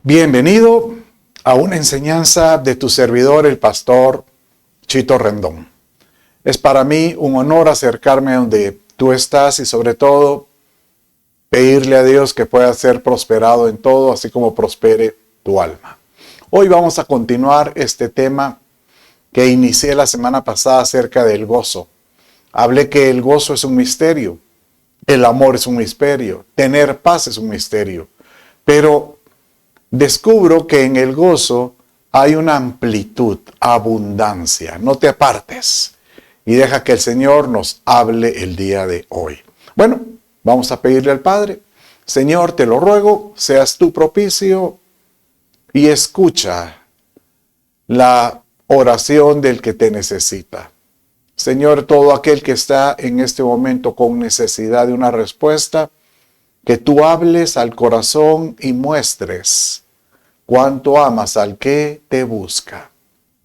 Bienvenido a una enseñanza de tu servidor, el pastor Chito Rendón. Es para mí un honor acercarme a donde tú estás y sobre todo pedirle a Dios que pueda ser prosperado en todo, así como prospere tu alma. Hoy vamos a continuar este tema que inicié la semana pasada acerca del gozo. Hablé que el gozo es un misterio, el amor es un misterio, tener paz es un misterio, pero descubro que en el gozo hay una amplitud, abundancia. No te apartes y deja que el Señor nos hable el día de hoy. Bueno, vamos a pedirle al Padre. Señor, te lo ruego, seas tú propicio y escucha la oración del que te necesita. Señor, todo aquel que está en este momento con necesidad de una respuesta, que tú hables al corazón y muestres cuánto amas al que te busca.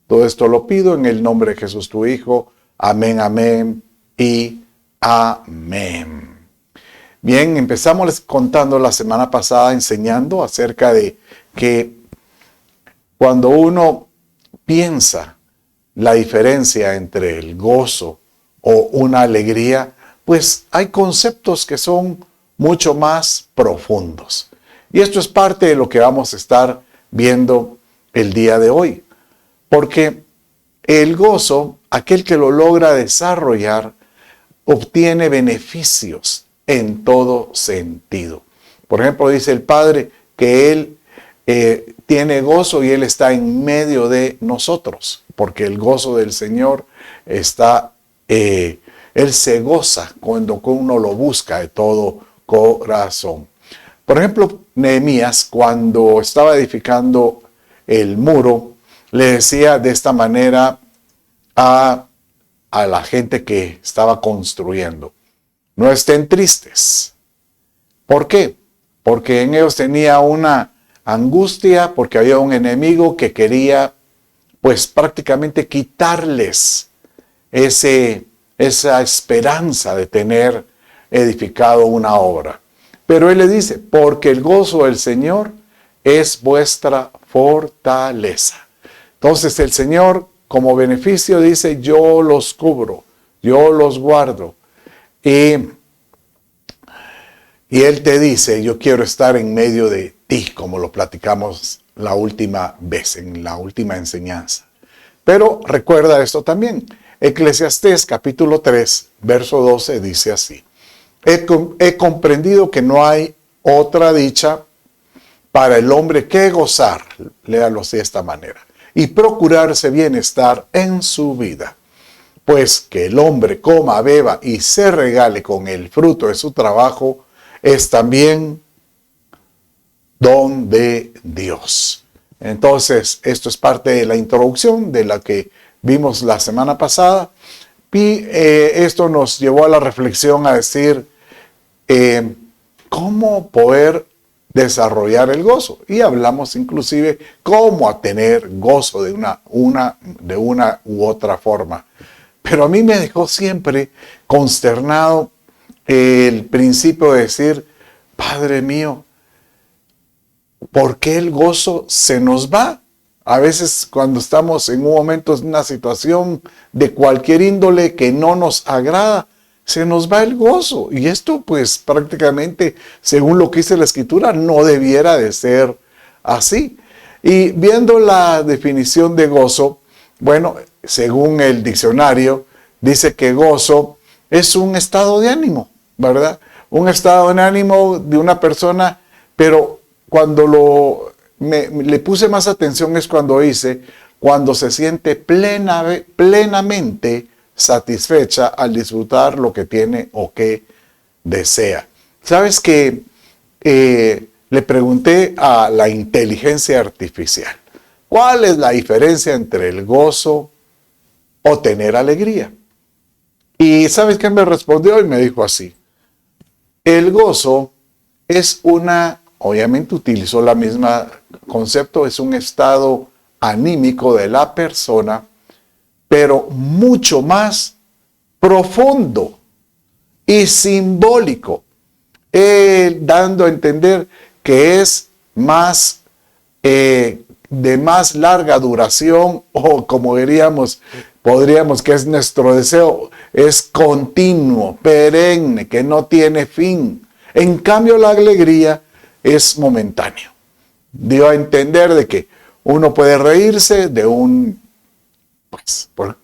Todo esto lo pido en el nombre de Jesús tu Hijo. Amén, amén y amén. Bien, empezamos contando la semana pasada, enseñando acerca de que cuando uno piensa la diferencia entre el gozo o una alegría, pues hay conceptos que son mucho más profundos. Y esto es parte de lo que vamos a estar viendo el día de hoy. Porque el gozo, aquel que lo logra desarrollar, obtiene beneficios en todo sentido. Por ejemplo, dice el Padre que Él tiene gozo y Él está en medio de nosotros. Porque el gozo del Señor está, Él se goza cuando uno lo busca de todo corazón. Por ejemplo, Nehemías, cuando estaba edificando el muro, le decía de esta manera a la gente que estaba construyendo: no estén tristes. ¿Por qué? Porque en ellos tenía una angustia, porque había un enemigo que quería, pues prácticamente quitarles esa esperanza de tener edificado una obra. Pero él le dice: porque el gozo del Señor es vuestra fortaleza. Entonces el Señor, como beneficio, dice: yo los cubro, yo los guardo. Y Él te dice: yo quiero estar en medio de ti, como lo platicamos la última vez, en la última enseñanza. Pero recuerda esto también. Eclesiastés capítulo 3, verso 12 dice así: He comprendido que no hay otra dicha para el hombre que gozar, léalo de esta manera, y procurarse bienestar en su vida. Pues que el hombre coma, beba y se regale con el fruto de su trabajo es también don de Dios. Entonces, esto es parte de la introducción de la que vimos la semana pasada. Y esto nos llevó a la reflexión a decir cómo poder desarrollar el gozo. Y hablamos inclusive cómo tener gozo de una u otra forma. Pero a mí me dejó siempre consternado el principio de decir: Padre mío, ¿por qué el gozo se nos va? A veces cuando estamos en un momento, en una situación de cualquier índole que no nos agrada, se nos va el gozo. Y esto pues prácticamente, según lo que dice la Escritura, no debiera de ser así. Y viendo la definición de gozo, bueno, según el diccionario, dice que gozo es un estado de ánimo, ¿verdad? Un estado de ánimo de una persona, pero cuando le puse más atención es cuando se siente plenamente satisfecha al disfrutar lo que tiene o que desea. ¿Sabes que le pregunté a la inteligencia artificial: ¿cuál es la diferencia entre el gozo o tener alegría? Y ¿sabes qué me respondió? Y me dijo así: el gozo es obviamente utilizó la misma concepto, es un estado anímico de la persona, pero mucho más profundo y simbólico, dando a entender que es más de más larga duración, o como podríamos que es nuestro deseo, es continuo, perenne, que no tiene fin. En cambio, la alegría es momentáneo. Dio a entender de que uno puede reírse de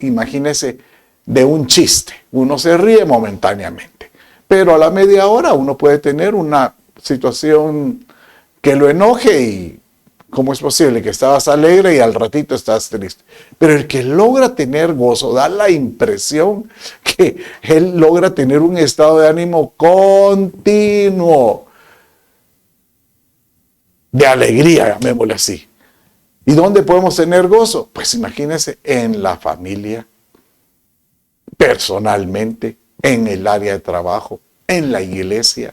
imagínese, de un chiste. Uno se ríe momentáneamente, pero a la media hora uno puede tener una situación que lo enoje y ¿cómo es posible que estabas alegre y al ratito estás triste? Pero el que logra tener gozo da la impresión que él logra tener un estado de ánimo continuo, de alegría, llamémosle así. ¿Y dónde podemos tener gozo? Pues imagínense, en la familia, personalmente, en el área de trabajo, en la iglesia.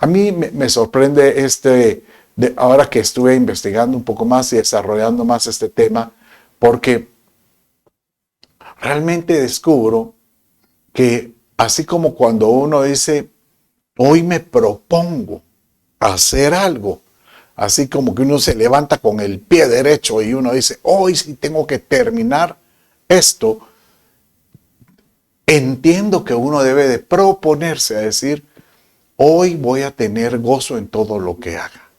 A mí me sorprende ahora que estuve investigando un poco más y desarrollando más este tema, porque realmente descubro que así como cuando uno dice, hoy me propongo hacer algo, así como que uno se levanta con el pie derecho y uno dice, hoy sí tengo que terminar esto, entiendo que uno debe de proponerse a decir, hoy voy a tener gozo en todo lo que haga.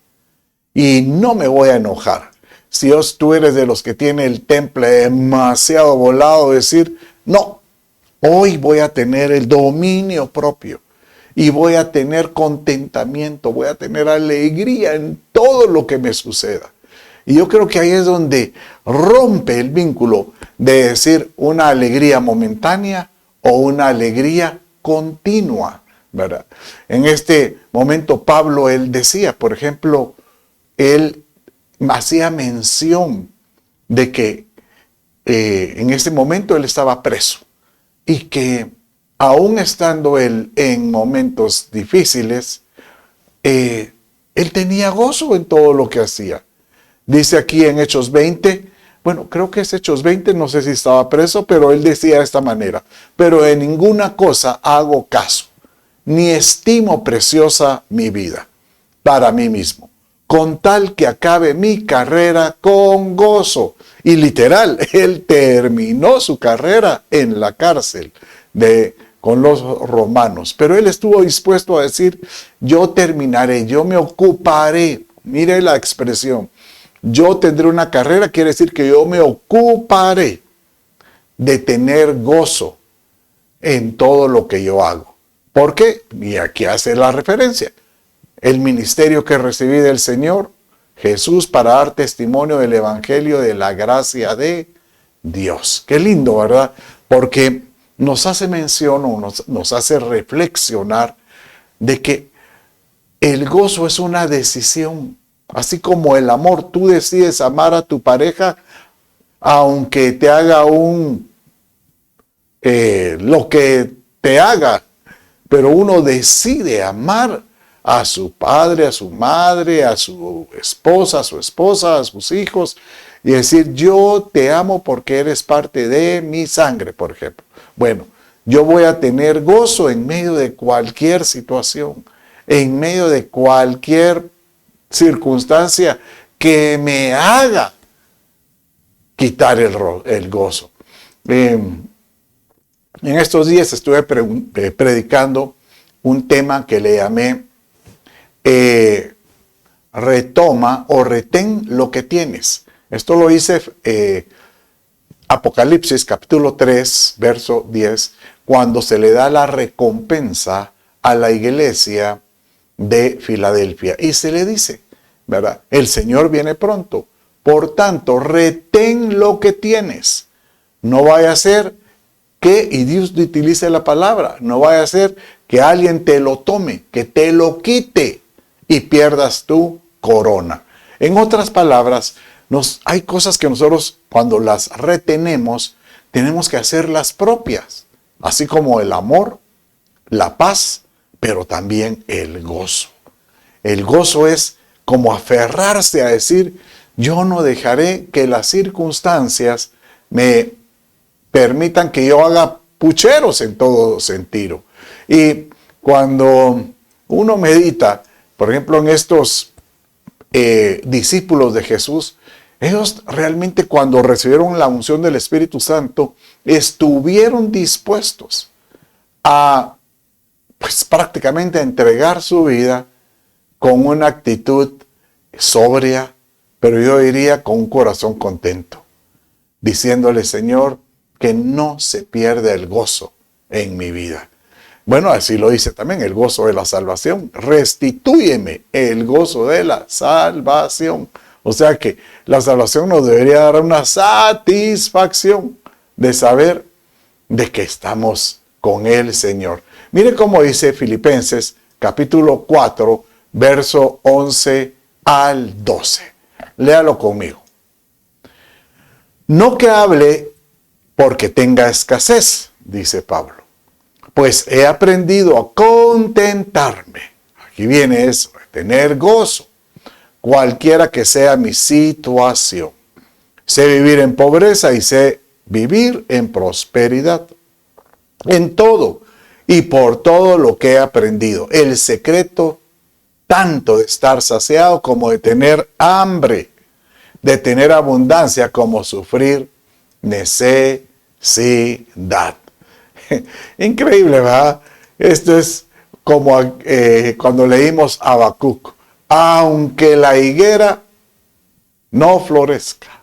Y no me voy a enojar. Si tú eres de los que tiene el temple demasiado volado, decir, no, hoy voy a tener el dominio propio. Y voy a tener contentamiento, voy a tener alegría en todo lo que me suceda. Y yo creo que ahí es donde rompe el vínculo de decir una alegría momentánea o una alegría continua, ¿verdad? En este momento Pablo, él decía, por ejemplo, él hacía mención de que en ese momento él estaba preso y que aún estando él en momentos difíciles, él tenía gozo en todo lo que hacía. Dice aquí en Hechos 20, bueno, creo que es Hechos 20, no sé si estaba preso, pero él decía de esta manera, pero en ninguna cosa hago caso, ni estimo preciosa mi vida para mí mismo, con tal que acabe mi carrera con gozo. Y literal, él terminó su carrera en la cárcel con los romanos, pero él estuvo dispuesto a decir, yo terminaré, yo me ocuparé. Mire la expresión, yo tendré una carrera, quiere decir que yo me ocuparé de tener gozo en todo lo que yo hago. ¿Por qué? Y aquí hace la referencia. El ministerio que recibí del Señor Jesús para dar testimonio del evangelio de la gracia de Dios. Qué lindo, ¿verdad? Porque nos hace mención o nos hace reflexionar de que el gozo es una decisión. Así como el amor, tú decides amar a tu pareja aunque te haga lo que te haga, pero uno decide amar a su padre, a su madre, a su esposa, a sus hijos, y decir, yo te amo porque eres parte de mi sangre, por ejemplo. Bueno, yo voy a tener gozo en medio de cualquier situación, en medio de cualquier circunstancia que me haga quitar el gozo. En estos días estuve predicando un tema que le llamé retoma o retén lo que tienes. Esto lo dice Apocalipsis capítulo 3, verso 10, cuando se le da la recompensa a la iglesia de Filadelfia. Y se le dice, ¿verdad? El Señor viene pronto. Por tanto, retén lo que tienes. No vaya a ser que, y Dios utilice la palabra, no vaya a ser que alguien te lo tome, que te lo quite y pierdas tu corona. En otras palabras, hay cosas que nosotros cuando las retenemos, tenemos que hacerlas propias, así como el amor, la paz, pero también el gozo. El gozo es como aferrarse a decir, yo no dejaré que las circunstancias me permitan que yo haga pucheros en todo sentido. Y cuando uno medita por ejemplo, en estos discípulos de Jesús, ellos realmente cuando recibieron la unción del Espíritu Santo, estuvieron dispuestos a, pues prácticamente a entregar su vida con una actitud sobria, pero yo diría con un corazón contento, diciéndole, Señor, que no se pierda el gozo en mi vida. Bueno, así lo dice también el gozo de la salvación. Restitúyeme el gozo de la salvación. O sea que la salvación nos debería dar una satisfacción de saber de que estamos con el Señor. Mire cómo dice Filipenses capítulo 4, verso 11 al 12. Léalo conmigo. No que hable porque tenga escasez, dice Pablo, pues he aprendido a contentarme. Aquí viene eso, tener gozo, cualquiera que sea mi situación. Sé vivir en pobreza y sé vivir en prosperidad. En todo y por todo lo que he aprendido. El secreto tanto de estar saciado como de tener hambre, de tener abundancia como sufrir necesidad. Increíble, ¿verdad? Esto es como cuando leímos Habacuc. Aunque la higuera no florezca,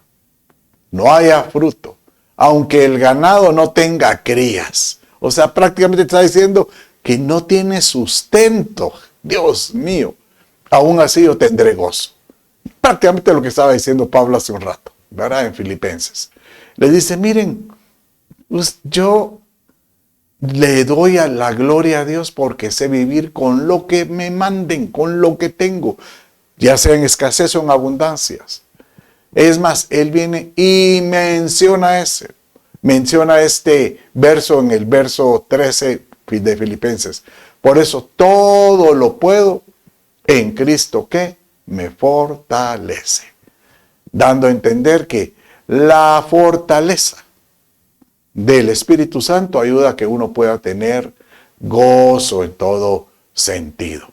no haya fruto, aunque el ganado no tenga crías. O sea, prácticamente está diciendo que no tiene sustento. Dios mío, aún así yo tendré gozo. Prácticamente lo que estaba diciendo Pablo hace un rato, ¿verdad? En Filipenses. Le dice, miren, pues yo le doy a la gloria a Dios porque sé vivir con lo que me manden, con lo que tengo, ya sea en escasez o en abundancias. Es más, él viene y menciona este verso en el verso 13 de Filipenses. Por eso todo lo puedo en Cristo que me fortalece. Dando a entender que la fortaleza del Espíritu Santo ayuda a que uno pueda tener gozo en todo sentido.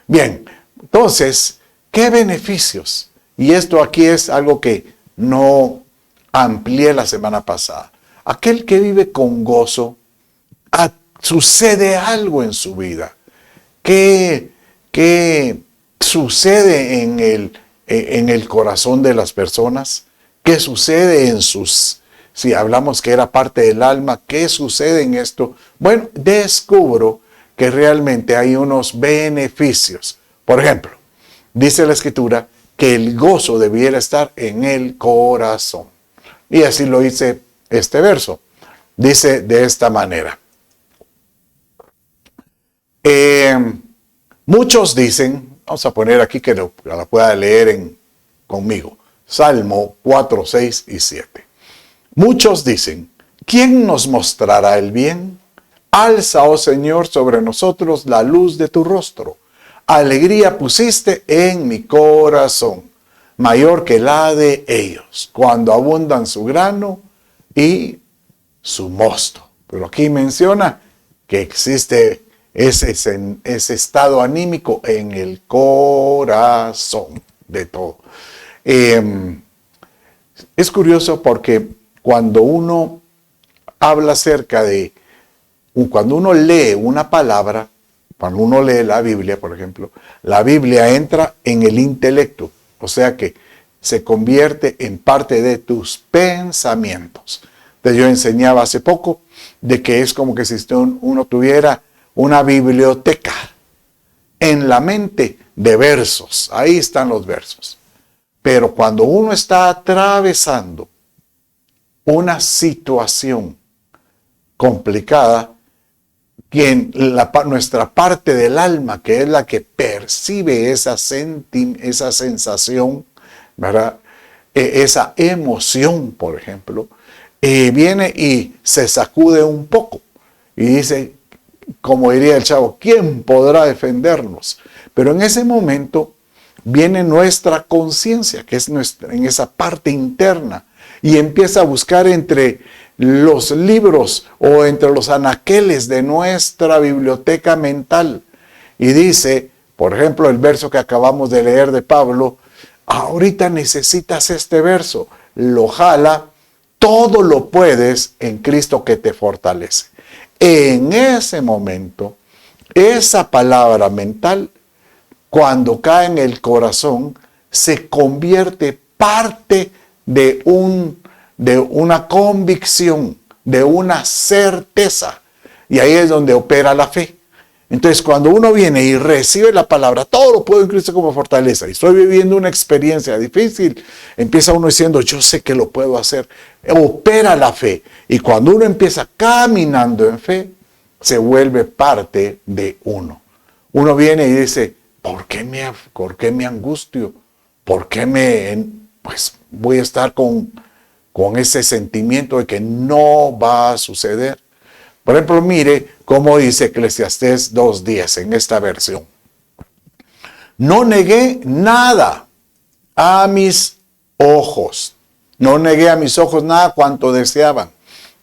Bien, entonces, ¿qué beneficios? Y esto aquí es algo que no amplié la semana pasada. Aquel que vive con gozo, sucede algo en su vida. ¿Qué sucede en el corazón de las personas? ¿Qué sucede en sus... Si hablamos que era parte del alma, ¿qué sucede en esto? Bueno, descubro que realmente hay unos beneficios. Por ejemplo, dice la Escritura que el gozo debiera estar en el corazón. Y así lo dice este verso. Dice de esta manera. Muchos dicen, vamos a poner aquí que la pueda leer conmigo. Salmo 4, 6 y 7. Muchos dicen, ¿quién nos mostrará el bien? Alza, oh Señor, sobre nosotros la luz de tu rostro. Alegría pusiste en mi corazón, mayor que la de ellos, cuando abundan su grano y su mosto. Pero aquí menciona que existe ese estado anímico en el corazón de todo. Es curioso porque cuando uno habla acerca de, cuando uno lee una palabra, cuando uno lee la Biblia, por ejemplo, la Biblia entra en el intelecto, o sea que se convierte en parte de tus pensamientos. Entonces yo enseñaba hace poco de que es como que si uno tuviera una biblioteca en la mente de versos, ahí están los versos. Pero cuando uno está atravesando una situación complicada, nuestra parte del alma, que es la que percibe esa sensación, ¿verdad? Esa emoción, por ejemplo, viene y se sacude un poco y dice, como diría el chavo, ¿quién podrá defendernos? Pero en ese momento viene nuestra conciencia, que es en esa parte interna, y empieza a buscar entre los libros o entre los anaqueles de nuestra biblioteca mental. Y dice, Por ejemplo, el verso que acabamos de leer de Pablo, ahorita necesitas este verso, lo jala, todo lo puedes en Cristo que te fortalece. En ese momento, esa palabra mental, cuando cae en el corazón, se convierte parte de una convicción, de una certeza. Y ahí es donde opera la fe. Entonces, cuando uno viene y recibe la palabra, todo lo puedo en Cristo como fortaleza, y estoy viviendo una experiencia difícil, empieza uno diciendo, yo sé que lo puedo hacer. Opera la fe. Y cuando uno empieza caminando en fe, se vuelve parte de uno. Uno viene y dice, ¿por qué me angustio? ¿Por qué pues voy a estar con ese sentimiento de que no va a suceder? Por ejemplo, mire cómo dice Eclesiastés 2:10 en esta versión. No negué nada a mis ojos. No negué a mis ojos nada cuanto deseaban.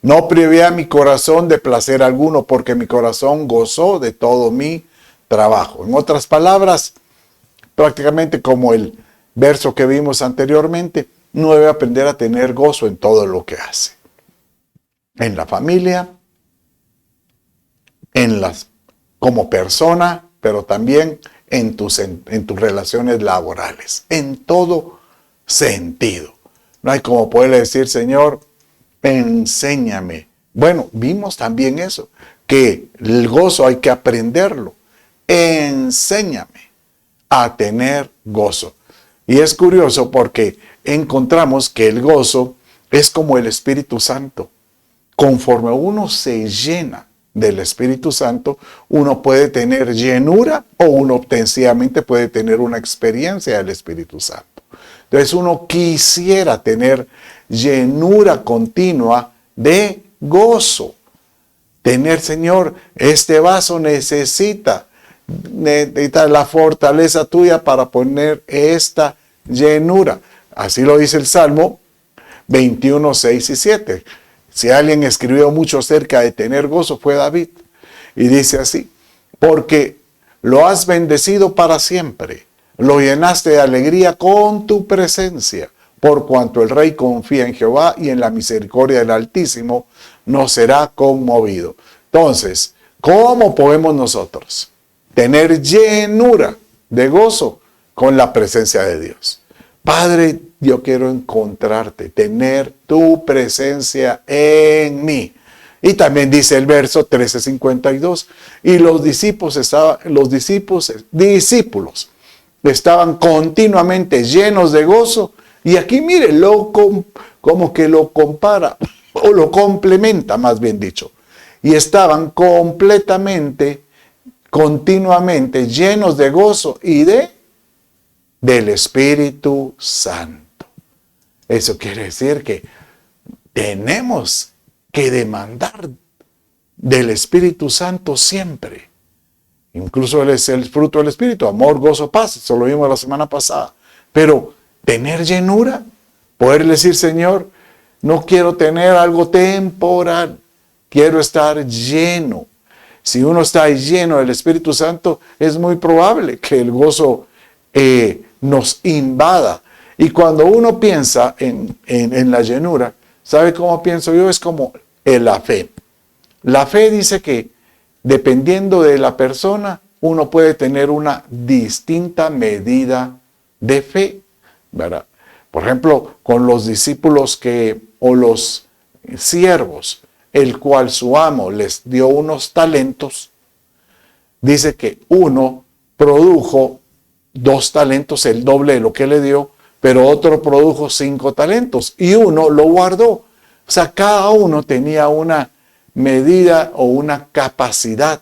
No privé a mi corazón de placer alguno, porque mi corazón gozó de todo mi trabajo. En otras palabras, prácticamente como el verso que vimos anteriormente, uno debe aprender a tener gozo en todo lo que hace. En la familia, como persona, pero también en tus relaciones laborales, en todo sentido. No hay como poderle decir, Señor, enséñame. Bueno, vimos también eso, que el gozo hay que aprenderlo. Enséñame a tener gozo. Y es curioso porque encontramos que el gozo es como el Espíritu Santo. Conforme uno se llena del Espíritu Santo, uno puede tener llenura o uno sencillamente puede tener una experiencia del Espíritu Santo. Entonces uno quisiera tener llenura continua de gozo. Tener, Señor, este vaso necesita la fortaleza tuya para poner esta llenura. Así lo dice el Salmo 21, 6 y 7. Si alguien escribió mucho acerca de tener gozo, fue David. Y dice así, porque lo has bendecido para siempre, lo llenaste de alegría con tu presencia, por cuanto el rey confía en Jehová y en la misericordia del Altísimo no será conmovido. Entonces, ¿cómo podemos nosotros tener llenura de gozo con la presencia de Dios? Padre, yo quiero encontrarte, tener tu presencia en mí. Y también dice el verso 13:52, y los discípulos estaban continuamente llenos de gozo. Y aquí mire, como que lo compara, o lo complementa más bien dicho. Y estaban continuamente llenos de gozo y del Espíritu Santo. Eso quiere decir que tenemos que demandar del Espíritu Santo siempre. Incluso él es el fruto del Espíritu, amor, gozo, paz. Eso lo vimos la semana pasada. Pero tener llenura, poder decir, Señor, no quiero tener algo temporal, quiero estar lleno. Si uno está lleno del Espíritu Santo, es muy probable que el gozo nos invada. Y cuando uno piensa en la llenura, ¿sabe cómo pienso yo? Es como la fe. La fe dice que dependiendo de la persona, uno puede tener una distinta medida de fe, ¿verdad? Por ejemplo, con los discípulos o los siervos, el cual su amo les dio unos talentos, dice que uno produjo 2 talentos, el doble de lo que le dio, pero otro produjo 5 talentos y uno lo guardó. O sea, cada uno tenía una medida o una capacidad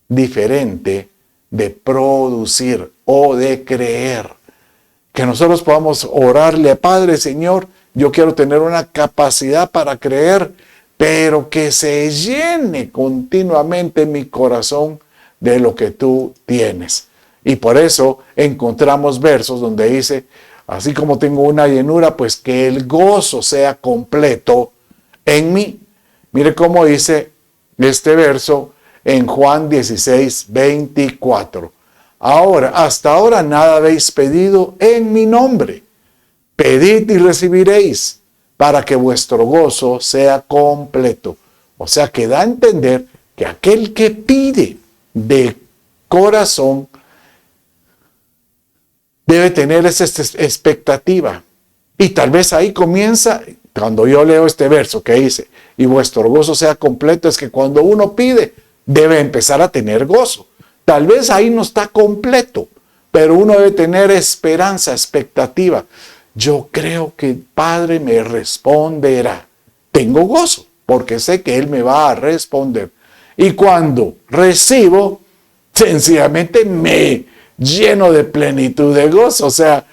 diferente de producir o de creer. Que nosotros podamos orarle, Padre, Señor, yo quiero tener una capacidad para creer, pero que se llene continuamente mi corazón de lo que tú tienes. Y por eso encontramos versos donde dice, así como tengo una llenura, pues que el gozo sea completo en mí. Mire cómo dice este verso en Juan 16:24. hasta ahora nada habéis pedido en mi nombre. Pedid y recibiréis, para que vuestro gozo sea completo. O sea que da a entender que aquel que pide de corazón debe tener esa expectativa. Y tal vez ahí comienza, cuando yo leo este verso que dice, y vuestro gozo sea completo, es que cuando uno pide, debe empezar a tener gozo. Tal vez ahí no está completo, pero uno debe tener esperanza, expectativa. Yo creo que el Padre me responderá. Tengo gozo, porque sé que Él me va a responder. Y cuando recibo, sencillamente me lleno de plenitud de gozo. O sea,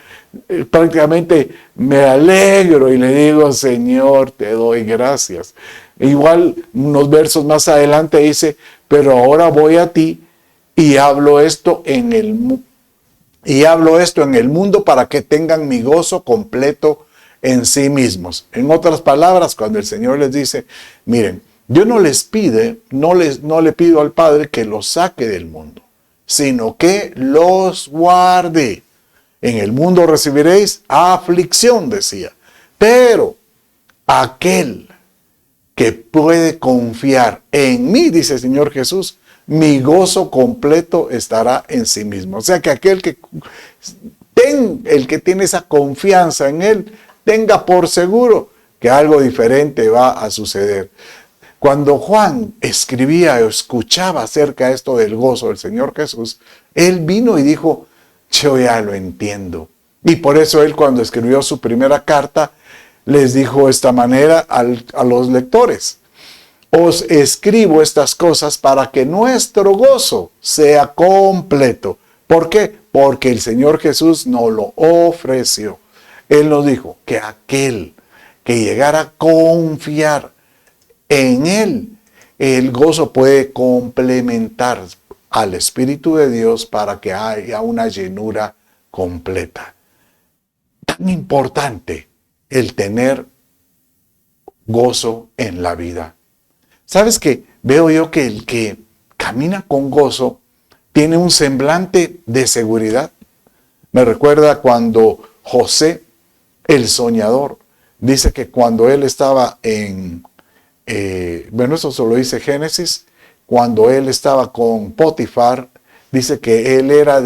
prácticamente me alegro y le digo, Señor, te doy gracias. Igual unos versos más adelante dice, pero ahora voy a ti y hablo esto en el mundo para que tengan mi gozo completo en sí mismos. En otras palabras, cuando el Señor les dice, miren, yo no le pido al Padre que los saque del mundo, sino que los guarde. En el mundo recibiréis aflicción, decía. Pero aquel que puede confiar en mí, dice el Señor Jesús, mi gozo completo estará en sí mismo. O sea que el que tiene esa confianza en Él, tenga por seguro que algo diferente va a suceder. Cuando Juan escribía o escuchaba acerca de esto del gozo del Señor Jesús, él vino y dijo, yo ya lo entiendo. Y por eso él, cuando escribió su primera carta, les dijo de esta manera a los lectores: os escribo estas cosas para que nuestro gozo sea completo. ¿Por qué? Porque el Señor Jesús nos lo ofreció. Él nos dijo que aquel que llegara a confiar en Él, el gozo puede complementar al Espíritu de Dios para que haya una llenura completa. Tan importante el tener gozo en la vida. ¿Sabes qué? Veo yo que el que camina con gozo tiene un semblante de seguridad. Me recuerda cuando José, el soñador, dice que cuando él estaba eso solo dice Génesis, cuando él estaba con Potifar, dice que él era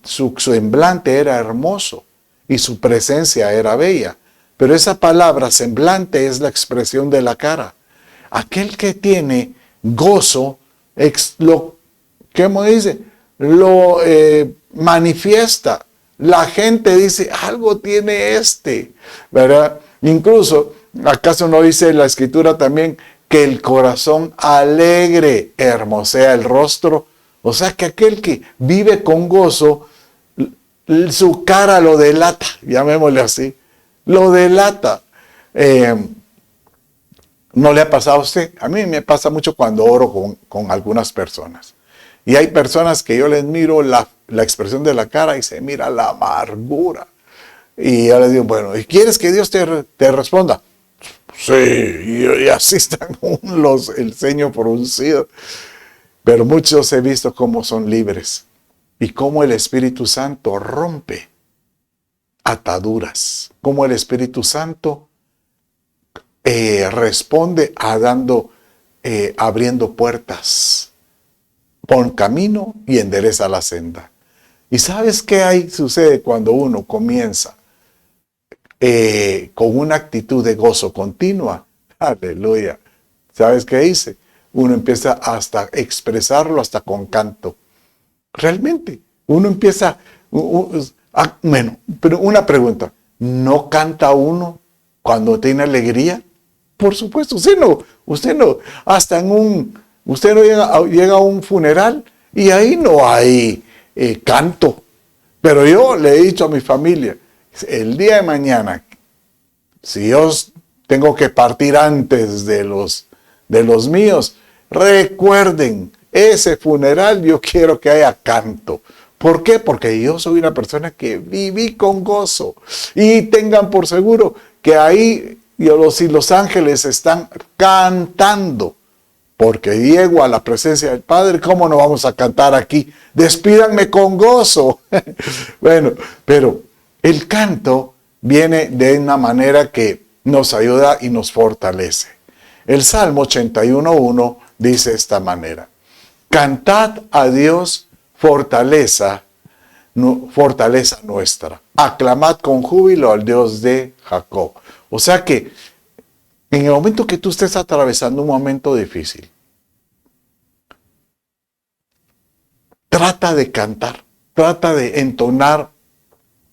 su semblante era hermoso y su presencia era bella. Pero esa palabra semblante es la expresión de la cara. Aquel que tiene gozo, ¿cómo dice? Lo manifiesta. La gente dice, algo tiene ¿verdad? Incluso, ¿acaso no dice la Escritura también que el corazón alegre hermosea el rostro? O sea que aquel que vive con gozo, su cara lo delata, llamémosle así, lo delata. ¿No le ha pasado a usted? A mí me pasa mucho cuando oro con algunas personas. Y hay personas que yo les miro la expresión de la cara y se mira la amargura. Y yo les digo, bueno, ¿y quieres que Dios te responda? Sí, y así están el ceño fruncido. Pero muchos he visto cómo son libres y cómo el Espíritu Santo rompe ataduras, cómo el Espíritu Santo responde abriendo puertas, pon camino y endereza la senda. ¿Y sabes qué sucede cuando uno comienza con una actitud de gozo continua? Aleluya. ¿Sabes qué dice? Uno empieza hasta expresarlo hasta con canto. Realmente, uno empieza, pero una pregunta, ¿no canta uno cuando tiene alegría? Por supuesto, usted no, usted no llega a un funeral y ahí no hay canto. Pero yo le he dicho a mi familia, el día de mañana, si yo tengo que partir antes de los míos, recuerden, ese funeral yo quiero que haya canto. ¿Por qué? Porque yo soy una persona que viví con gozo. Y tengan por seguro que ahí si los ángeles están cantando porque llego a la presencia del Padre, ¿cómo no vamos a cantar aquí? Despídanme con gozo. Bueno, pero el canto viene de una manera que nos ayuda y nos fortalece. El Salmo 81:1 dice de esta manera: cantad a Dios fortaleza nuestra. Aclamad con júbilo al Dios de Jacob. O sea que en el momento que tú estés atravesando un momento difícil, trata de cantar, trata de entonar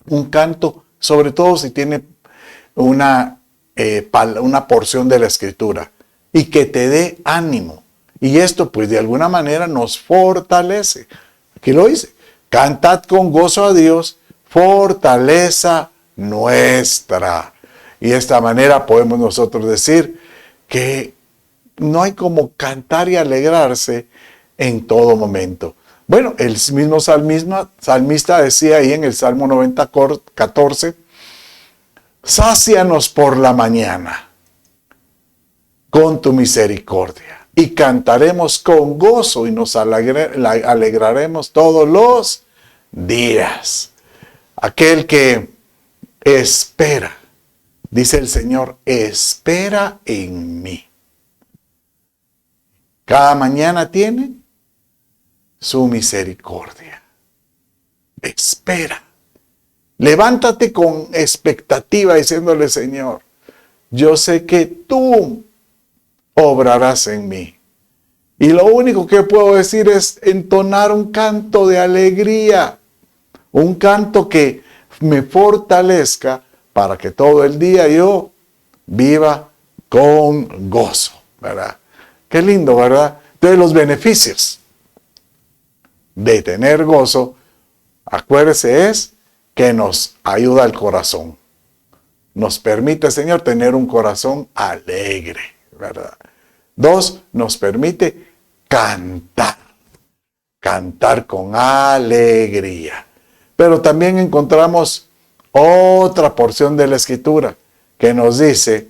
un canto, sobre todo si tiene una porción de la Escritura, y que te dé ánimo. Y esto pues de alguna manera nos fortalece. Aquí lo dice: cantad con gozo a Dios, fortaleza nuestra. Y de esta manera podemos nosotros decir que no hay como cantar y alegrarse en todo momento. Bueno, el mismo salmista decía ahí en el Salmo 90:14: sácianos por la mañana con tu misericordia, y cantaremos con gozo y nos alegraremos todos los días. Aquel que espera, dice el Señor, espera en mí. Cada mañana tiene su misericordia. Espera. Levántate con expectativa diciéndole: Señor, yo sé que tú obrarás en mí. Y lo único que puedo decir es entonar un canto de alegría, un canto que me fortalezca para que todo el día yo viva con gozo, ¿verdad? Qué lindo, ¿verdad? Entonces los beneficios de tener gozo, acuérdese, es que nos ayuda al corazón. Nos permite, Señor, tener un corazón alegre, ¿verdad? 2, nos permite cantar con alegría. Pero también encontramos otra porción de la Escritura que nos dice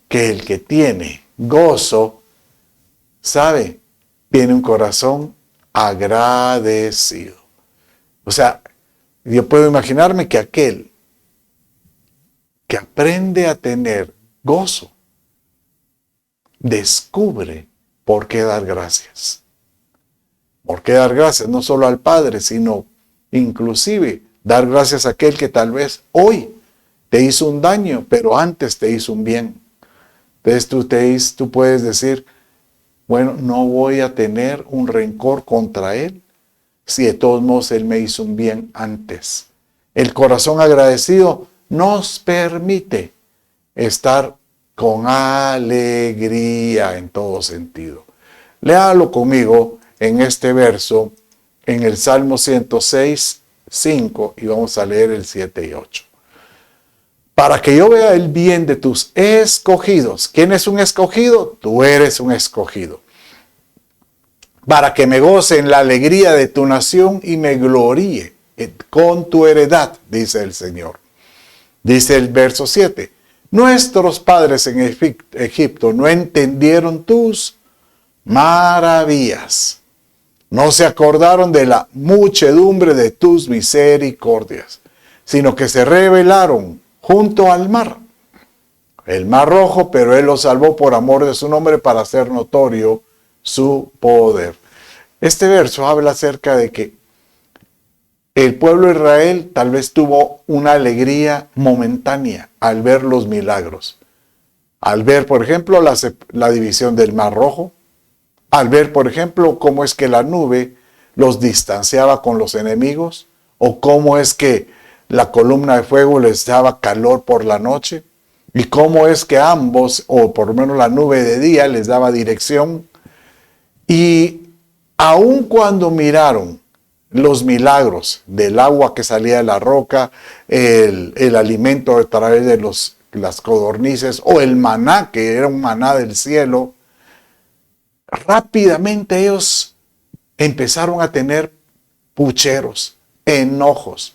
que el que tiene gozo, ¿sabe? Tiene un corazón agradecido. O sea, yo puedo imaginarme que aquel que aprende a tener gozo descubre por qué dar gracias. Por qué dar gracias no solo al Padre, sino inclusive dar gracias a aquel que tal vez hoy te hizo un daño, pero antes te hizo un bien. Entonces tú puedes decir: bueno, no voy a tener un rencor contra él, si de todos modos él me hizo un bien antes. El corazón agradecido nos permite estar con alegría en todo sentido. Léalo conmigo en este verso, en el Salmo 106:5, y vamos a leer el 7 y 8. Para que yo vea el bien de tus escogidos. ¿Quién es un escogido? Tú eres un escogido. Para que me goce en la alegría de tu nación y me gloríe con tu heredad, dice el Señor. Dice el verso 7. Nuestros padres en Egipto no entendieron tus maravillas. No se acordaron de la muchedumbre de tus misericordias, sino que se rebelaron junto al mar, el mar rojo, pero él los salvó por amor de su nombre para hacer notorio su poder. Este verso habla acerca de que el pueblo de Israel tal vez tuvo una alegría momentánea al ver los milagros. Al ver, por ejemplo, la división del Mar Rojo. Al ver, por ejemplo, cómo es que la nube los distanciaba con los enemigos. O cómo es que la columna de fuego les daba calor por la noche. Y cómo es que ambos, o por lo menos la nube de día, les daba dirección. Y aun cuando miraron los milagros del agua que salía de la roca, el alimento a través de las codornices, o el maná, que era un maná del cielo, rápidamente ellos empezaron a tener pucheros, enojos,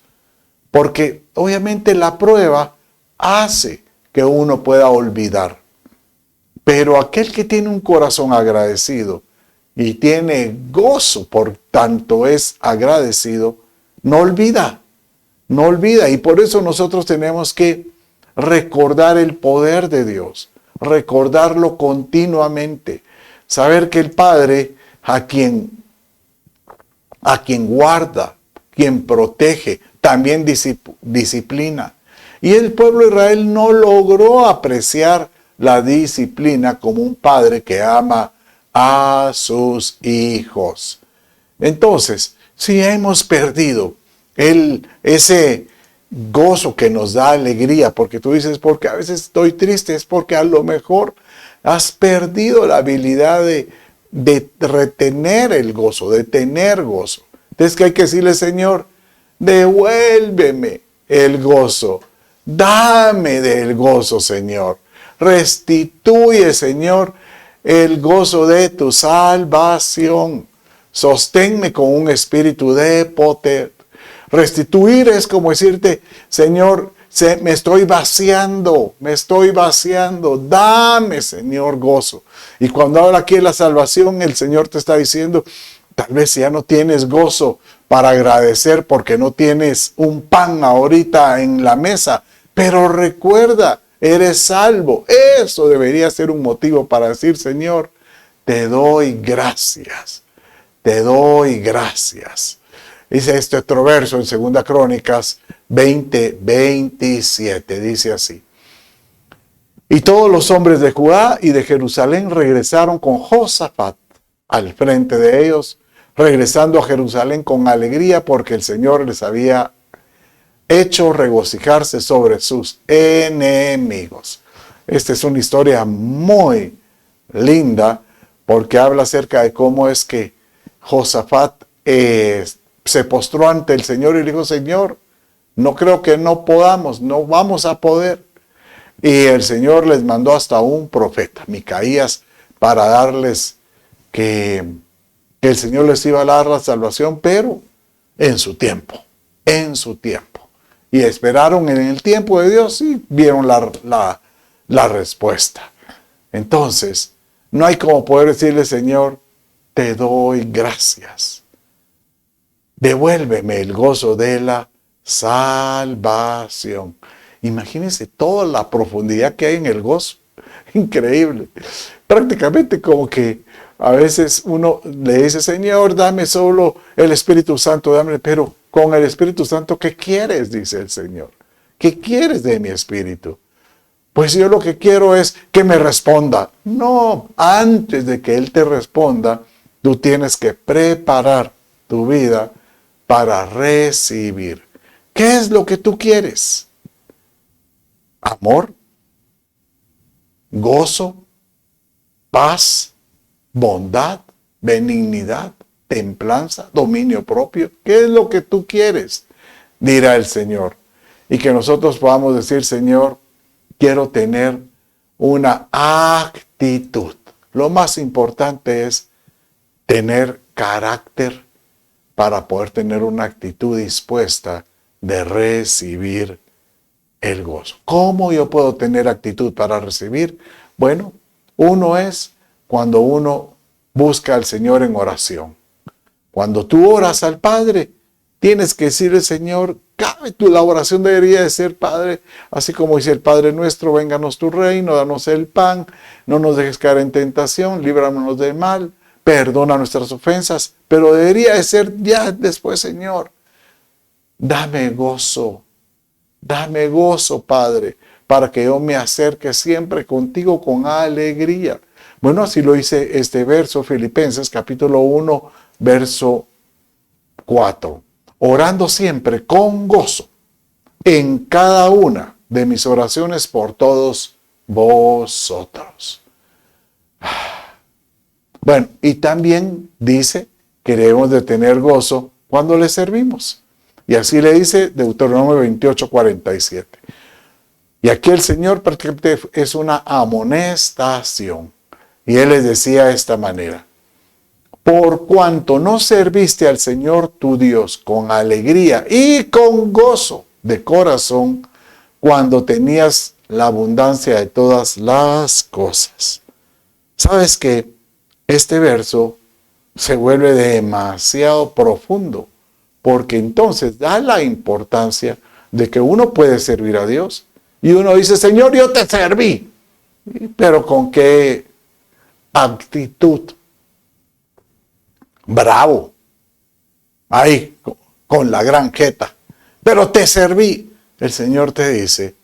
porque obviamente la prueba hace que uno pueda olvidar. Pero aquel que tiene un corazón agradecido y tiene gozo por tanto es agradecido, no olvida, no olvida. Y por eso nosotros tenemos que recordar el poder de Dios, recordarlo continuamente, saber que el Padre a quien guarda, quien protege, también disciplina. Y el pueblo de Israel no logró apreciar la disciplina como un padre que ama a sus hijos. Entonces, si hemos perdido ese gozo que nos da alegría, porque tú dices, porque a veces estoy triste, es porque a lo mejor has perdido la habilidad de retener el gozo, de tener gozo. Entonces, que hay que decirle, Señor, devuélveme el gozo, dame del gozo, Señor. Restituye, Señor, el gozo de tu salvación. Sosténme con un espíritu de poder. Restituir es como decirte, Señor, me estoy vaciando, dame, Señor, gozo. Y cuando habla aquí de la salvación, el Señor te está diciendo, tal vez ya no tienes gozo para agradecer porque no tienes un pan ahorita en la mesa, pero recuerda, eres salvo. Eso debería ser un motivo para decir, Señor, te doy gracias. Te doy gracias. Dice este otro verso en 2 Crónicas 20:27. Dice así. Y todos los hombres de Judá y de Jerusalén regresaron con Josafat al frente de ellos, regresando a Jerusalén con alegría porque el Señor les había hecho regocijarse sobre sus enemigos. Esta es una historia muy linda porque habla acerca de cómo es que Josafat se postró ante el Señor y le dijo, Señor, no creo que no podamos, no vamos a poder. Y el Señor les mandó hasta un profeta, Micaías, para darles que el Señor les iba a dar la salvación, pero en su tiempo. Y esperaron en el tiempo de Dios y vieron la respuesta. Entonces, no hay como poder decirle, Señor, te doy gracias. Devuélveme el gozo de la salvación. Imagínense toda la profundidad que hay en el gozo. Increíble. Prácticamente como que a veces uno le dice, Señor, dame solo el Espíritu Santo, dame, pero con el Espíritu Santo, ¿qué quieres? Dice el Señor. ¿Qué quieres de mi Espíritu? Pues yo lo que quiero es que me responda. No, antes de que Él te responda, tú tienes que preparar tu vida para recibir. ¿Qué es lo que tú quieres? Amor, gozo, paz, bondad, benignidad, templanza, dominio propio. ¿Qué es lo que tú quieres? Dirá el Señor. Y que nosotros podamos decir, Señor, quiero tener una actitud. Lo más importante es tener carácter para poder tener una actitud dispuesta de recibir el gozo. ¿Cómo yo puedo tener actitud para recibir? Bueno, uno es cuando uno busca al Señor en oración. Cuando tú oras al Padre, tienes que decirle, Señor, la oración debería de ser, Padre, así como dice el Padre nuestro, vénganos tu reino, danos el pan, no nos dejes caer en tentación, líbranos del mal, perdona nuestras ofensas, pero debería de ser ya después, Señor, dame gozo, Padre, para que yo me acerque siempre contigo con alegría. Bueno, así lo dice este verso, Filipenses capítulo 1, verso 4. Orando siempre con gozo en cada una de mis oraciones por todos vosotros. Bueno, y también dice que debemos de tener gozo cuando le servimos. Y así le dice Deuteronomio 28, 47. Y aquí el Señor prácticamente es una amonestación. Y Él les decía de esta manera. Por cuanto no serviste al Señor tu Dios con alegría y con gozo de corazón cuando tenías la abundancia de todas las cosas. Sabes que este verso se vuelve demasiado profundo, porque entonces da la importancia de que uno puede servir a Dios. Y uno dice, Señor, yo te serví. Pero ¿con qué actitud? Bravo. Ahí, con la gran jeta. Pero te serví. El Señor te dice,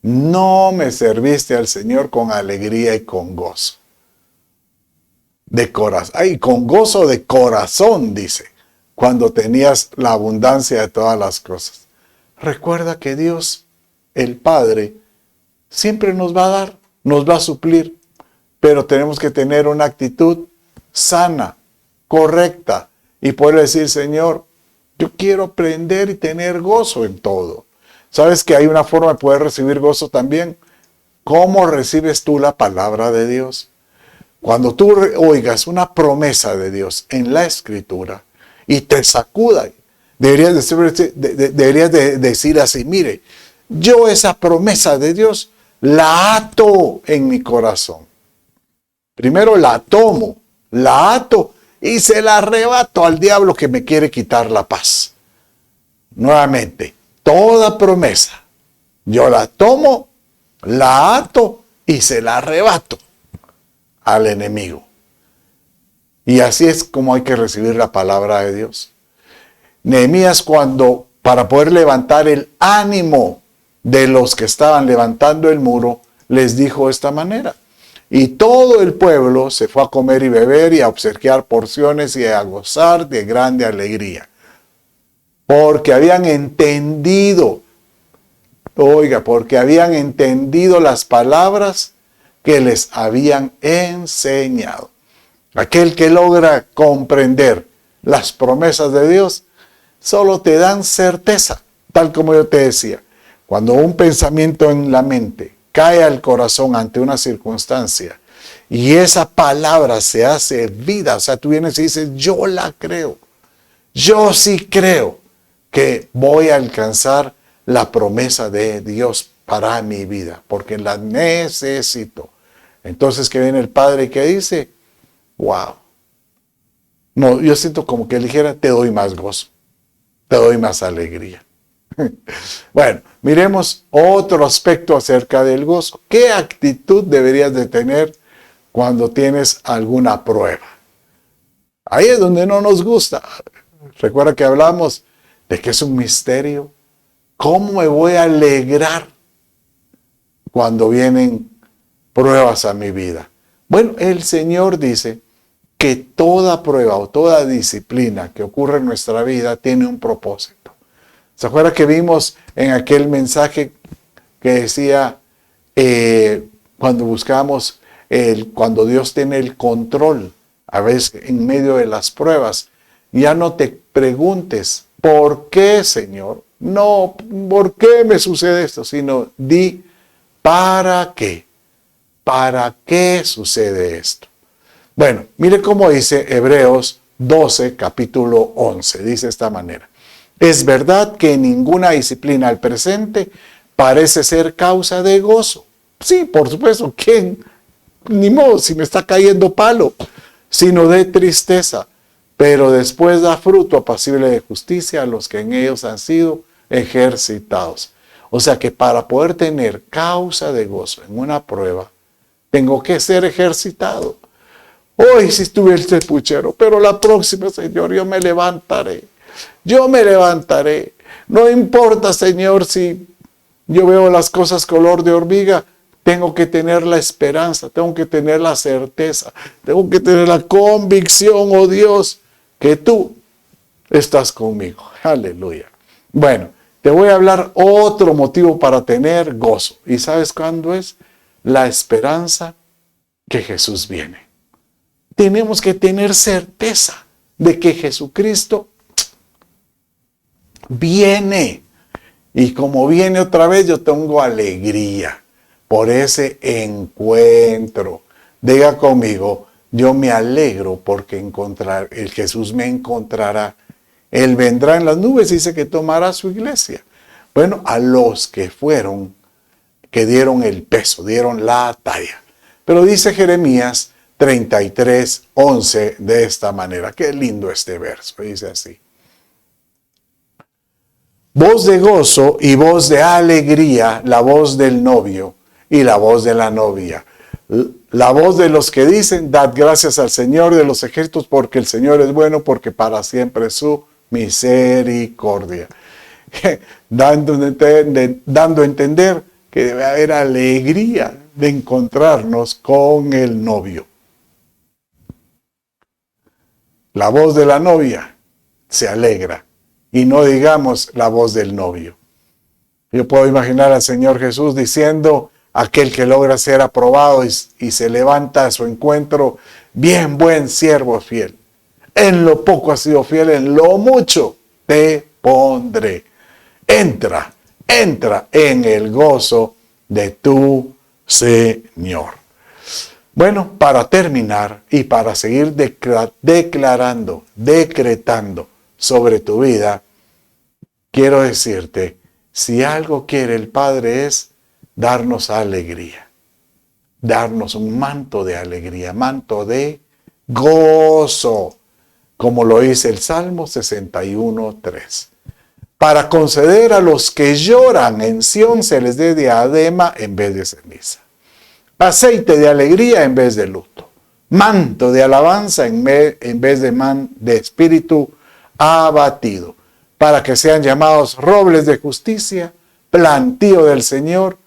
no me serviste al Señor con alegría y con gozo. De corazón. Ay, con gozo de corazón, dice, cuando tenías la abundancia de todas las cosas. Recuerda que Dios, el Padre, siempre nos va a dar, nos va a suplir, pero tenemos que tener una actitud sana, correcta, y poder decir, Señor, yo quiero aprender y tener gozo en todo. ¿Sabes que hay una forma de poder recibir gozo también? ¿Cómo recibes tú la palabra de Dios? Cuando tú oigas una promesa de Dios en la Escritura y te sacuda, deberías decir así, mire, yo esa promesa de Dios la ato en mi corazón. Primero la tomo, la ato y se la arrebato al diablo que me quiere quitar la paz. Nuevamente, toda promesa, yo la tomo, la ato y se la arrebato al enemigo. Y así es como hay que recibir la palabra de Dios. Nehemías, para poder levantar el ánimo de los que estaban levantando el muro, les dijo de esta manera. Y todo el pueblo se fue a comer y beber y a obsequiar porciones y a gozar de grande alegría. Porque habían entendido, porque habían entendido las palabras que les habían enseñado. Aquel que logra comprender las promesas de Dios, solo te dan certeza, tal como yo te decía. Cuando un pensamiento en la mente cae al corazón ante una circunstancia y esa palabra se hace vida, o sea, tú vienes y dices, yo la creo, yo sí creo que voy a alcanzar la promesa de Dios para mi vida, porque la necesito. Entonces que viene el Padre y que dice, wow, no, yo siento como que él dijera, te doy más gozo, te doy más alegría. Bueno, miremos otro aspecto acerca del gozo. ¿Qué actitud deberías de tener cuando tienes alguna prueba? Ahí es donde no nos gusta. Recuerda que hablamos de que es un misterio. ¿Cómo me voy a alegrar cuando vienen pruebas a mi vida? Bueno, el Señor dice que toda prueba o toda disciplina que ocurre en nuestra vida tiene un propósito. ¿Se acuerda que vimos en aquel mensaje que decía cuando buscamos, cuando Dios tiene el control, a veces en medio de las pruebas, ya no te preguntes, ¿por qué, Señor? No, ¿por qué me sucede esto? Sino di, ¿para qué? ¿Para qué sucede esto? Bueno, mire cómo dice Hebreos 12, capítulo 11. Dice de esta manera. Es verdad que ninguna disciplina al presente parece ser causa de gozo. Sí, por supuesto, ¿quién? Ni modo, si me está cayendo palo, sino de tristeza. Pero después da fruto apacible de justicia a los que en ellos han sido ejercitados. O sea que para poder tener causa de gozo en una prueba, tengo que ser ejercitado. Hoy sí estuve el puchero, pero la próxima, Señor, yo me levantaré. Yo me levantaré. No importa, Señor, si yo veo las cosas color de hormiga. Tengo que tener la esperanza, tengo que tener la certeza, tengo que tener la convicción, oh Dios, que tú estás conmigo. Aleluya. Bueno, te voy a hablar otro motivo para tener gozo. ¿Y sabes cuándo es? La esperanza que Jesús viene. Tenemos que tener certeza de que Jesucristo viene. Y como viene otra vez, yo tengo alegría por ese encuentro. Diga conmigo, yo me alegro porque el Jesús me encontrará. Él vendrá en las nubes y dice que tomará su iglesia. Bueno, a los que fueron, que dieron el peso, dieron la talla. Pero dice Jeremías 33:11 de esta manera. Qué lindo este verso, dice así. Voz de gozo y voz de alegría, la voz del novio y la voz de la novia. La voz de los que dicen, dad gracias al Señor de los ejércitos, porque el Señor es bueno, porque para siempre es su misericordia. Dando a entender que debe haber alegría de encontrarnos con el novio. La voz de la novia se alegra, y no digamos la voz del novio. Yo puedo imaginar al Señor Jesús diciendo, aquel que logra ser aprobado y se levanta a su encuentro, bien, buen siervo fiel. En lo poco has sido fiel, en lo mucho te pondré. Entra en el gozo de tu Señor. Bueno, para terminar y para seguir decretando sobre tu vida, quiero decirte, si algo quiere el Padre es darnos alegría, darnos un manto de alegría, manto de gozo, como lo dice el Salmo 61:3. Para conceder a los que lloran en Sión se les dé diadema en vez de ceniza, aceite de alegría en vez de luto, manto de alabanza en vez de espíritu abatido, para que sean llamados robles de justicia, plantío del Señor.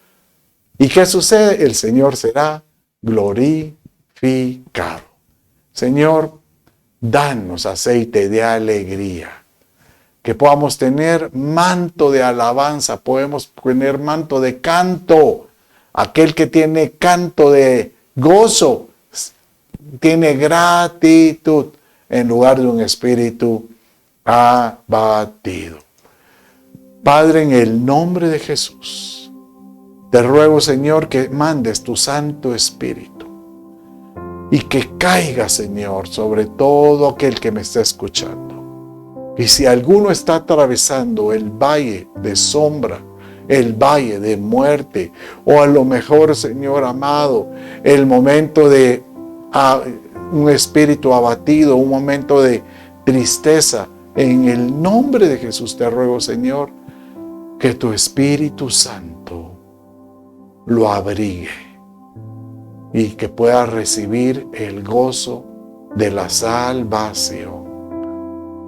¿Y qué sucede? El Señor será glorificado. Señor, danos aceite de alegría, que podamos tener manto de alabanza, podemos tener manto de canto. Aquel que tiene canto de gozo, tiene gratitud en lugar de un espíritu abatido. Padre, en el nombre de Jesús, te ruego, Señor, que mandes tu Santo Espíritu y que caiga, Señor, sobre todo aquel que me está escuchando. Y si alguno está atravesando el valle de sombra, el valle de muerte, o a lo mejor, Señor amado, el momento de un espíritu abatido, un momento de tristeza, en el nombre de Jesús te ruego, Señor, que tu Espíritu Santo lo abrigue y que pueda recibir el gozo de la salvación.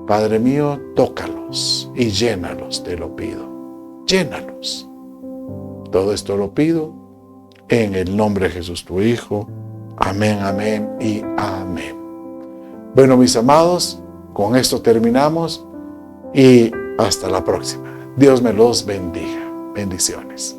Padre mío, tócalos y llénalos, te lo pido. Llénalos. Todo esto lo pido en el nombre de Jesús, tu Hijo. Amén, amén y amén. Bueno, mis amados, con esto terminamos y hasta la próxima. Dios me los bendiga. Bendiciones.